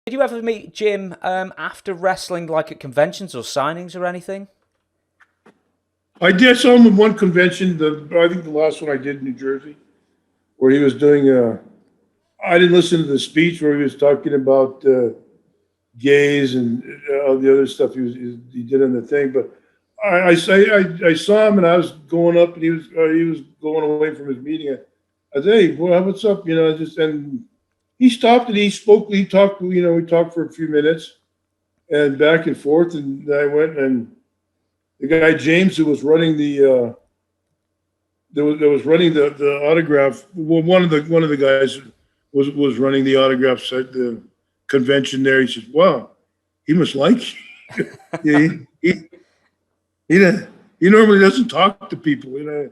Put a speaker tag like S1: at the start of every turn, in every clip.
S1: Did you ever meet Jim after wrestling, like at conventions or signings or anything?
S2: I did saw him at one convention. I think the last one I did in New Jersey, where he was doing. I didn't listen to the speech where he was talking about gays and all the other stuff he did in the thing. But I saw him and I was going up and he was going away from his meeting. I said, "Hey, boy, what's up?" And he stopped and he spoke. He talked. We talked for a few minutes and back and forth. And I went and the guy James, who was running the that was running the autograph. Well, one of the guys was running the autographs at the convention there. He says, "Wow, he must like you." Yeah, he normally doesn't talk to people. I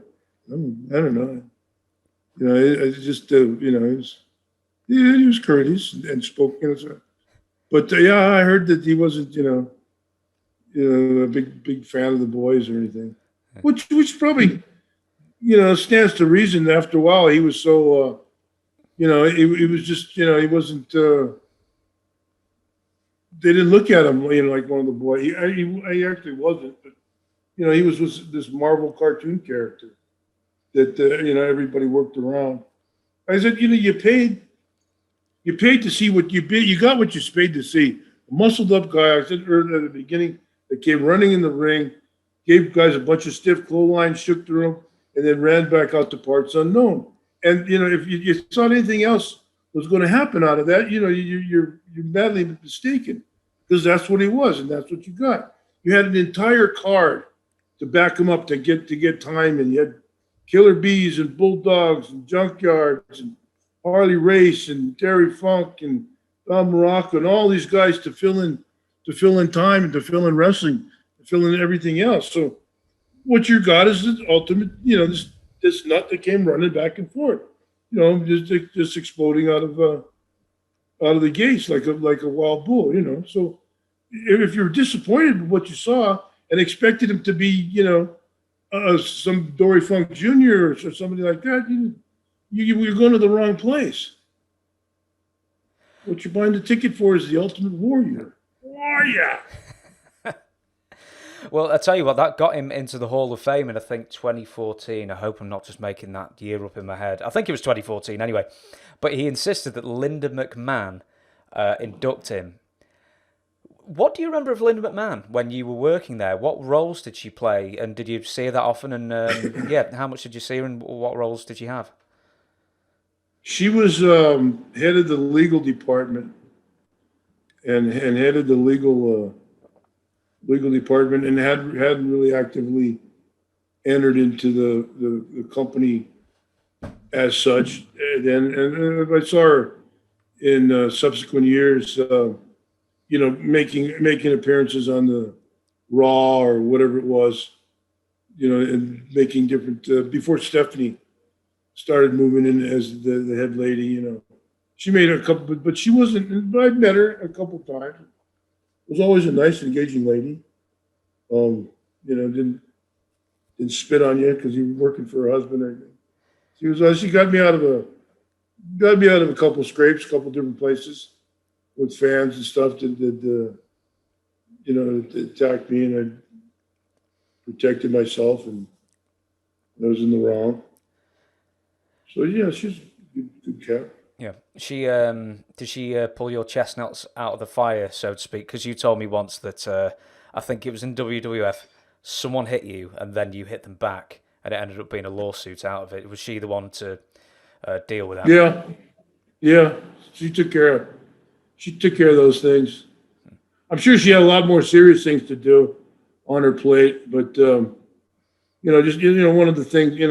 S2: don't know. It's just he was courteous and spoke. But yeah, I heard that he wasn't a big fan of the boys or anything, which probably stands to reason. After a while, he was so it was just he wasn't. They didn't look at him like one of the boys. He actually wasn't, but he was this Marvel cartoon character that everybody worked around. I said, you paid to see what you got what you paid to see. A muscled up guy. I said earlier at the beginning that came running in the ring, gave guys a bunch of stiff clotheslines, shook through them, and then ran back out to parts unknown. And if you thought anything else was going to happen out of that, you're badly mistaken, because that's what he was, and that's what you got. You had an entire card to back him up to get time, and you had Killer Bees and Bulldogs and Junkyards and Harley Race and Terry Funk and Don Muraco and all these guys to fill in time and to fill in wrestling, to fill in everything else. So what you got is the ultimate, this nut that came running back and forth, just exploding out of the gates like a wild bull, So if you're disappointed with what you saw and expected him to be, some Dory Funk Jr. or somebody like that, you're going to the wrong place. What you're buying the ticket for is the Ultimate Warrior. Warrior.
S1: Well, I tell you what, that got him into the Hall of Fame in, I think, 2014. I hope I'm not just making that year up in my head. I think it was 2014 anyway. But he insisted that Linda McMahon induct him. What do you remember of Linda McMahon when you were working there? What roles did she play? And did you see her that often? And how much did you see her and what roles did she have?
S2: She was head of the legal department and head of the legal department, and hadn't really actively entered into the company as such. And I saw her in subsequent years, making appearances on the Raw or whatever it was, and making different before Stephanie started moving in as the head lady. She made a couple, but she wasn't. But I'd met her a couple times. Was always a nice, engaging lady. Didn't spit on you because you were working for her husband or anything. She got me out of a couple scrapes, a couple different places with fans and stuff that attacked me, and I protected myself, and I was in the wrong. So yeah, she's a good cat.
S1: Yeah. Did she pull your chestnuts out of the fire, so to speak? Because you told me once that I think it was in WWF, someone hit you and then you hit them back, and it ended up being a lawsuit out of it. Was she the one to deal with that?
S2: Yeah. She took care of those things. I'm sure she had a lot more serious things to do on her plate, but one of the things, I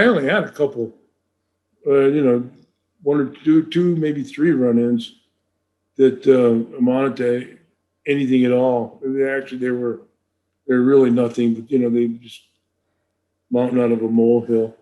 S2: only had a couple. One or two, maybe three run-ins that amounted to anything at all. They were really nothing, but they just mountain out of a molehill.